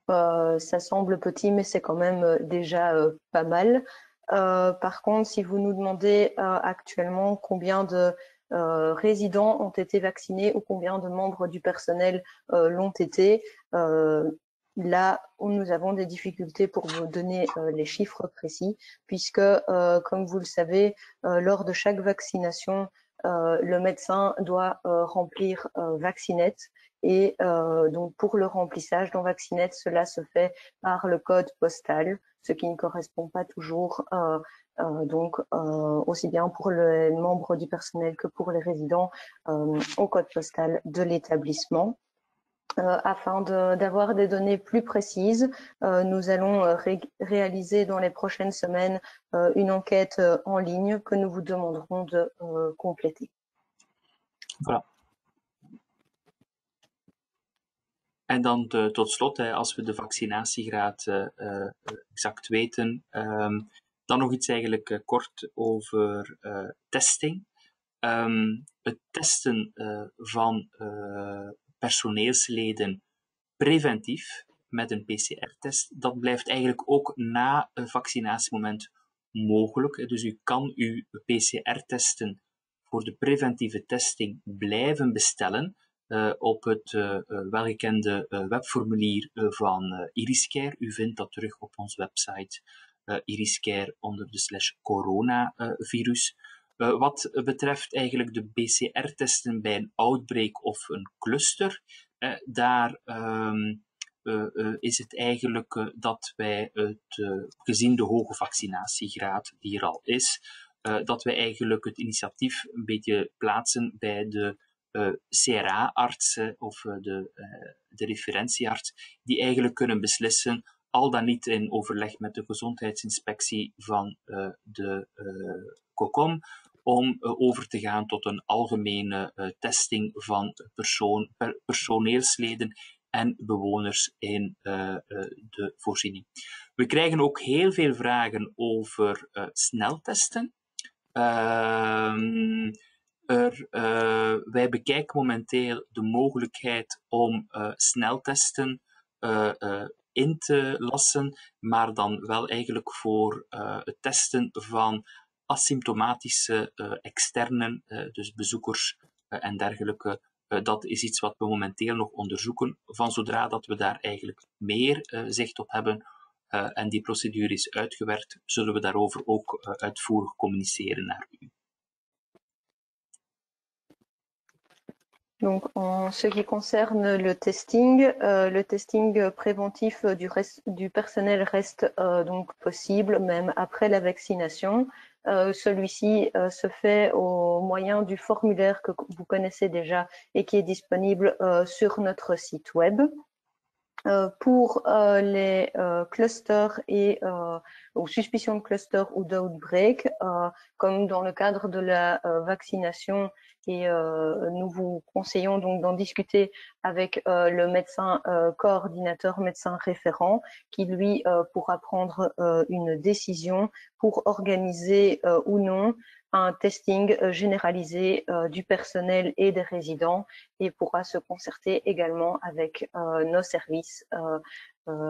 Ça semble petit, mais c'est quand même déjà pas mal. Par contre, si vous nous demandez actuellement combien de résidents ont été vaccinés ou combien de membres du personnel l'ont été, là où nous avons des difficultés pour vous donner les chiffres précis, puisque, comme vous le savez, lors de chaque vaccination, le médecin doit remplir Vaccinette. Et donc, pour le remplissage dans Vaccinette, cela se fait par le code postal, ce qui ne correspond pas toujours aussi bien pour les membres du personnel que pour les résidents au code postal de l'établissement. Afin d'avoir des données plus précises, nous allons réaliser dans les prochaines semaines une enquête en ligne que nous vous demanderons de compléter. Voilà. En dan tot slot, als we de vaccinatiegraad exact weten, dan nog iets eigenlijk kort over testing. Het testen van personeelsleden preventief met een PCR-test, dat blijft eigenlijk ook na een vaccinatiemoment mogelijk. Dus u kan uw PCR-testen voor de preventieve testing blijven bestellen op het welgekende webformulier van Iriscare. U vindt dat terug op onze website Iriscare onder de /coronavirus. Wat betreft eigenlijk de PCR-testen bij een outbreak of een cluster, daar is het eigenlijk dat wij gezien de hoge vaccinatiegraad die er al is, dat wij eigenlijk het initiatief een beetje plaatsen bij de CRA-artsen of de referentiearts, die eigenlijk kunnen beslissen, al dan niet in overleg met de gezondheidsinspectie van de COCOM, om over te gaan tot een algemene testing van personeelsleden en bewoners in de voorziening. We krijgen ook heel veel vragen over sneltesten. Wij bekijken momenteel de mogelijkheid om sneltesten in te lassen, maar dan wel eigenlijk voor het testen van asymptomatische externen, dus bezoekers en dergelijke. Dat is iets wat we momenteel nog onderzoeken. Van zodra dat we daar eigenlijk meer zicht op hebben en die procedure is uitgewerkt, zullen we daarover ook uitvoerig communiceren naar u. Donc, en ce qui concerne le testing préventif du personnel reste donc possible même après la vaccination. Celui-ci se fait au moyen du formulaire que vous connaissez déjà et qui est disponible sur notre site web. Pour les clusters ou suspicions de cluster ou d'outbreak, comme dans le cadre de la vaccination, et nous vous conseillons donc d'en discuter avec le médecin coordinateur, médecin référent, qui lui pourra prendre une décision pour organiser ou non un testing généralisé du personnel et des résidents et pourra se concerter également avec nos services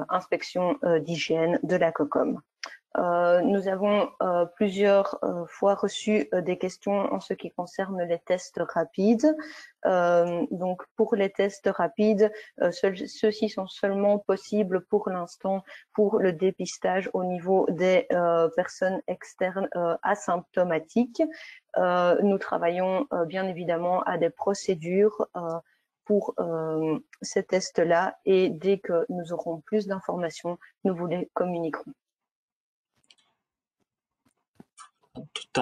inspection d'hygiène de la COCOM. Nous avons plusieurs fois reçu des questions en ce qui concerne les tests rapides. Donc, pour les tests rapides, ceux-ci sont seulement possibles pour l'instant pour le dépistage au niveau des personnes externes asymptomatiques. Nous travaillons bien évidemment à des procédures pour ces tests-là et dès que nous aurons plus d'informations, nous vous les communiquerons. Tot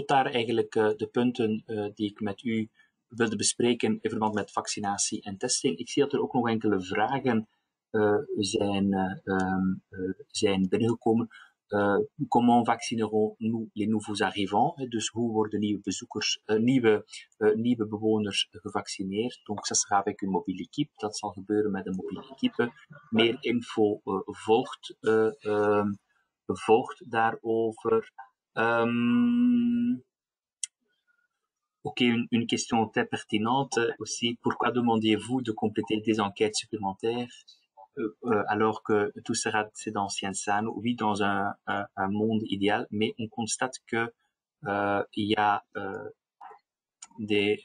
daar eigenlijk de punten die ik met u wilde bespreken in verband met vaccinatie en testing. Ik zie dat er ook nog enkele vragen zijn binnengekomen. Comment vaccinerons-nous les nouveaux arrivants? Dus hoe worden nieuwe bezoekers, nieuwe bewoners gevaccineerd? Donc ça sera avec une mobile équipe. Dat zal gebeuren met een mobiele équipe. Meer info volgt daarover. Ok, une question très pertinente aussi. Pourquoi demandiez-vous de compléter des enquêtes supplémentaires alors que tout sera c'est dans Cienzano? Oui, dans un monde idéal, mais on constate que il y a des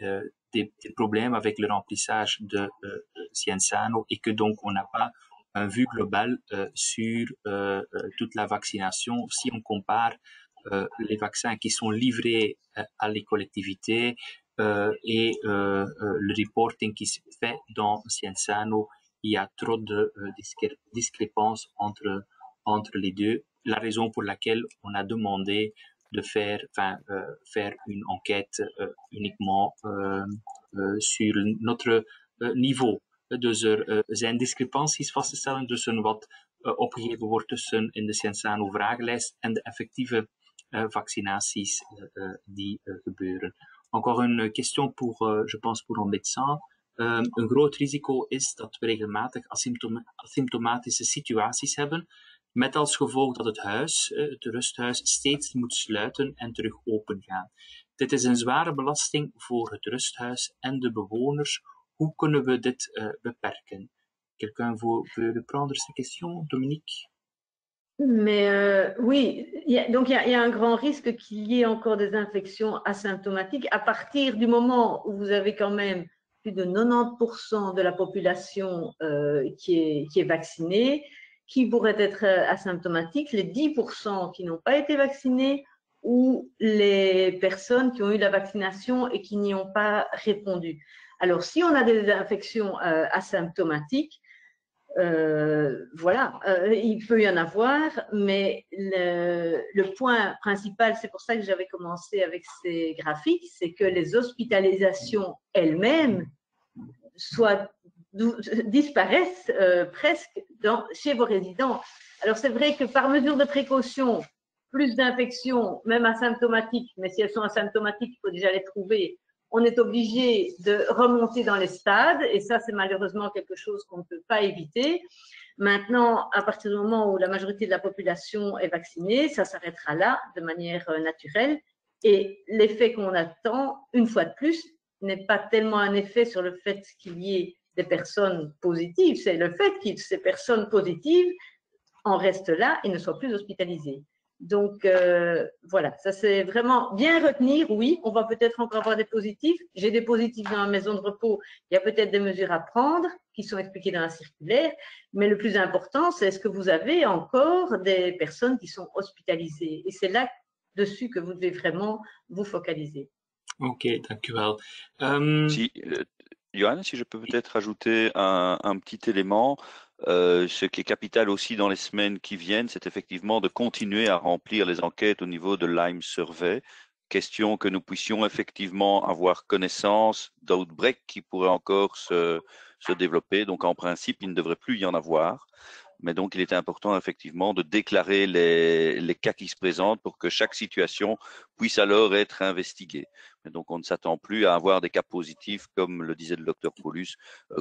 problèmes avec le remplissage de Cienzano et que donc on n'a pas un vue globale sur toute la vaccination. Si on compare les vaccins qui sont livrés à les collectivités et le reporting qui se fait dans Cienzano, il y a trop de discrépances entre les deux. La raison pour laquelle on a demandé de faire une enquête uniquement sur notre niveau. Dus er zijn discrepanties vast te stellen tussen wat opgegeven wordt tussen in de Cienzano vragenlijst en de effectieve vaccinaties die gebeuren. Encore une question pour, je pense, pour un médecin. Een groot risico is dat we regelmatig asymptomatische situaties hebben, met als gevolg dat het huis, het rusthuis, steeds moet sluiten en terug open gaan. Dit is een zware belasting voor het rusthuis en de bewoners. Hoe kunnen we dit beperken? Quelqu'un veut reprendre cette question, Dominique? Mais oui, donc il y a un grand risque qu'il y ait encore des infections asymptomatiques à partir du moment où vous avez quand même plus de 90% de la population qui est vaccinée, qui pourrait être asymptomatique, les 10% qui n'ont pas été vaccinés ou les personnes qui ont eu la vaccination et qui n'y ont pas répondu. Alors, si on a des infections asymptomatiques, voilà, il peut y en avoir, mais le point principal, c'est pour ça que j'avais commencé avec ces graphiques, c'est que les hospitalisations elles-mêmes disparaissent presque chez vos résidents. Alors c'est vrai que par mesure de précaution, plus d'infections, même asymptomatiques, mais si elles sont asymptomatiques, il faut déjà les trouver. On est obligé de remonter dans les stades et ça, c'est malheureusement quelque chose qu'on ne peut pas éviter. Maintenant, à partir du moment où la majorité de la population est vaccinée, ça s'arrêtera là de manière naturelle et l'effet qu'on attend, une fois de plus, n'est pas tellement un effet sur le fait qu'il y ait des personnes positives, c'est le fait que ces personnes positives en restent là et ne soient plus hospitalisées. Donc, voilà, ça c'est vraiment bien retenir. Oui, on va peut-être encore avoir des positifs. J'ai des positifs dans la maison de repos. Il y a peut-être des mesures à prendre qui sont expliquées dans la circulaire. Mais le plus important, c'est est-ce que vous avez encore des personnes qui sont hospitalisées? Et c'est là-dessus que vous devez vraiment vous focaliser. Ok, dank u wel. Johan, si je peux peut-être ajouter un petit élément. Ce qui est capital aussi dans les semaines qui viennent, c'est effectivement de continuer à remplir les enquêtes au niveau de Lyme Survey. Question que nous puissions effectivement avoir connaissance d'outbreaks qui pourraient encore se développer. Donc en principe, il ne devrait plus y en avoir. Mais donc il est important effectivement de déclarer les cas qui se présentent pour que chaque situation puisse alors être investiguée. Et donc on ne s'attend plus à avoir des cas positifs, comme le disait le docteur Paulus,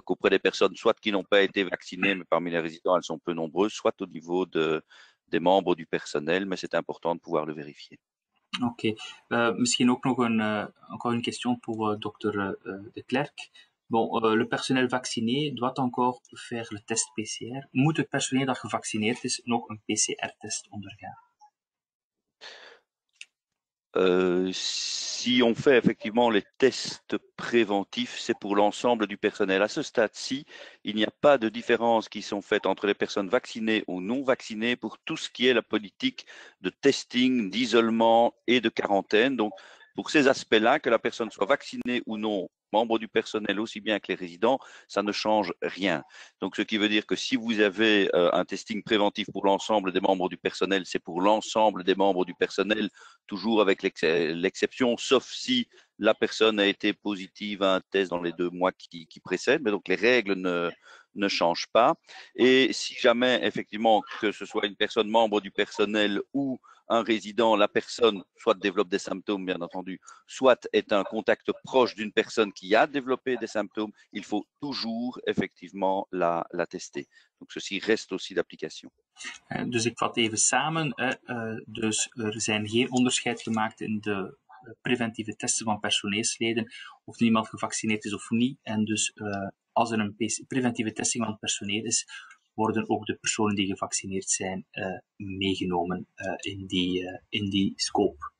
qu'auprès des personnes soit qui n'ont pas été vaccinées, mais parmi les résidents elles sont peu nombreuses, soit au niveau des membres du personnel, mais c'est important de pouvoir le vérifier. Ok. Misschien ook nog encore une question pour Dr. De Klerk. Bon, le personnel vacciné doit encore faire le test PCR. Moet het personeel dat gevaccineerd is nog een PCR-test ondergaan? Si on fait effectivement les tests préventifs, c'est pour l'ensemble du personnel. À ce stade-ci, il n'y a pas de différence qui sont faites entre les personnes vaccinées ou non vaccinées pour tout ce qui est la politique de testing, d'isolement et de quarantaine. Donc, pour ces aspects-là, que la personne soit vaccinée ou non, membre du personnel aussi bien que les résidents, ça ne change rien. Donc, ce qui veut dire que si vous avez un testing préventif pour l'ensemble des membres du personnel, c'est pour l'ensemble des membres du personnel, toujours avec l'exception, sauf si la personne a été positive à un test dans les 2 mois qui précèdent. Mais donc, les règles ne ne change pas. Et si jamais, effectivement, que ce soit une personne membre du personnel ou un résident, la personne soit développe des symptômes, bien entendu, soit est un contact proche d'une personne qui a développé des symptômes, il faut toujours effectivement la tester. Donc ceci reste aussi d'application. Dus ik vat even samen. Dus er zijn geen onderscheid gemaakt in de preventieve testen van personeelsleden, of iemand gevaccineerd is of niet. En dus als er een preventieve testing van het personeel is, worden ook de personen die gevaccineerd zijn meegenomen in die scope.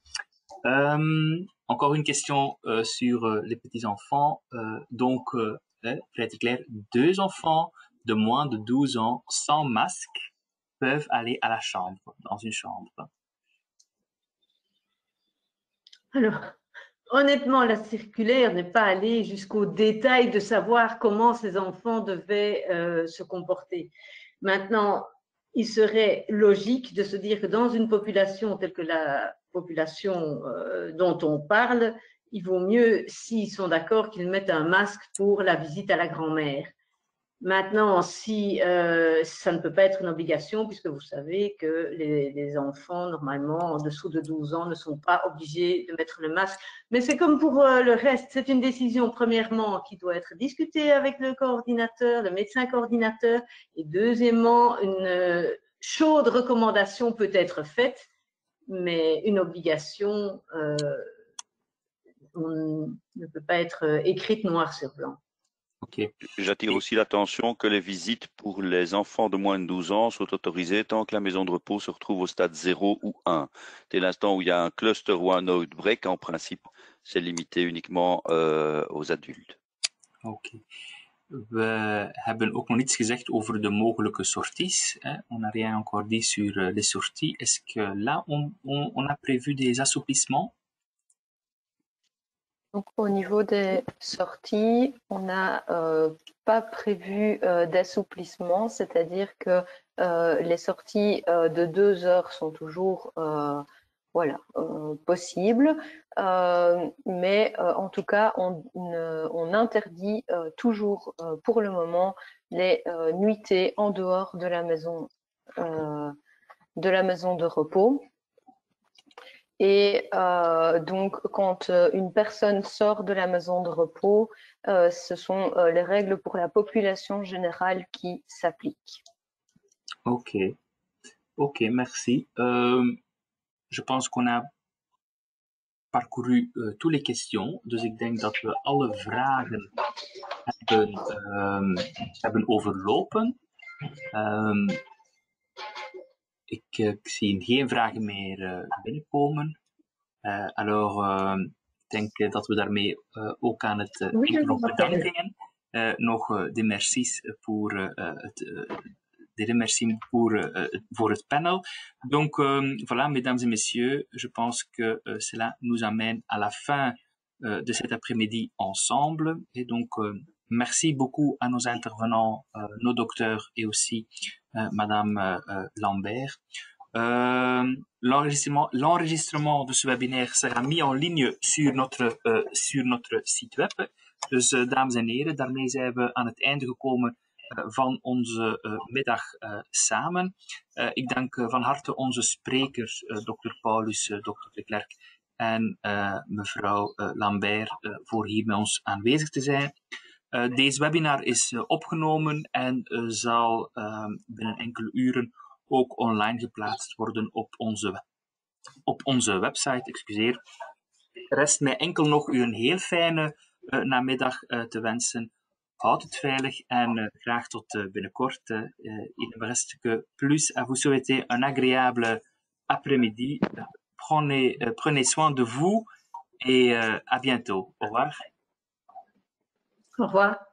Encore une question sur les petits enfants. Donc, pour être clair, 2 enfants de moins de 12 ans sans masque peuvent aller à la chambre, dans une chambre. Alors, honnêtement, la circulaire n'est pas allée jusqu'au détail de savoir comment ces enfants devaient se comporter. Maintenant, il serait logique de se dire que dans une population telle que la population dont on parle, il vaut mieux, s'ils sont d'accord, qu'ils mettent un masque pour la visite à la grand-mère. Maintenant, si ça ne peut pas être une obligation, puisque vous savez que les enfants, normalement, en dessous de 12 ans, ne sont pas obligés de mettre le masque. Mais c'est comme pour le reste, c'est une décision, premièrement, qui doit être discutée avec le coordinateur, le médecin coordinateur, et deuxièmement, une chaude recommandation peut être faite, mais une obligation ne peut pas être écrite noir sur blanc. Okay. J'attire aussi l'attention que les visites pour les enfants de moins de 12 ans soient autorisées tant que la maison de repos se retrouve au stade 0 ou 1. Dès l'instant où il y a un cluster ou un outbreak, en principe, c'est limité uniquement aux adultes. Okay. We hebben ook nog niets gezegd over de mogelijke sorties. On n'a rien encore dit sur les sorties. Est-ce que là, on a prévu des assouplissements? Donc, au niveau des sorties, on n'a pas prévu d'assouplissement, c'est-à-dire que les sorties de 2 heures sont toujours possibles, mais en tout cas, on interdit toujours pour le moment les nuitées en dehors de la maison de repos. Et donc, quand une personne sort de la maison de repos, ce sont les règles pour la population générale qui s'appliquent. Ok, merci. Je pense qu'on a parcouru toutes les questions. Dus ik denk dat we alle vragen hebben overlopen. Ik zie geen vragen meer binnenkomen. Alors, ik denk dat we daarmee ook aan het nog bedankingen. Nog des merci pour het panel. Donc, voilà, mesdames et messieurs, je pense que cela nous amène à la fin de cet après-midi ensemble. Et donc, merci beaucoup à nos intervenants, nos docteurs et aussi Madame Lambert. L'enregistrement de ce webinaire sera mis en ligne sur notre site web. Dus dames en heren, daarmee zijn we aan het einde gekomen van onze middag samen. Ik dank van harte onze sprekers, Dr. Paulus, Dr. de Klerk en mevrouw Lambert, voor hier met ons aanwezig te zijn. Deze webinar is opgenomen en zal binnen enkele uren ook online geplaatst worden op onze website. Excuseer. Rest mij enkel nog u een heel fijne namiddag te wensen. Houd het veilig en graag tot binnenkort. Il ne me reste que plus à vous souhaiter un agréable après-midi. Prenez soin de vous et à bientôt. Au revoir. Au revoir.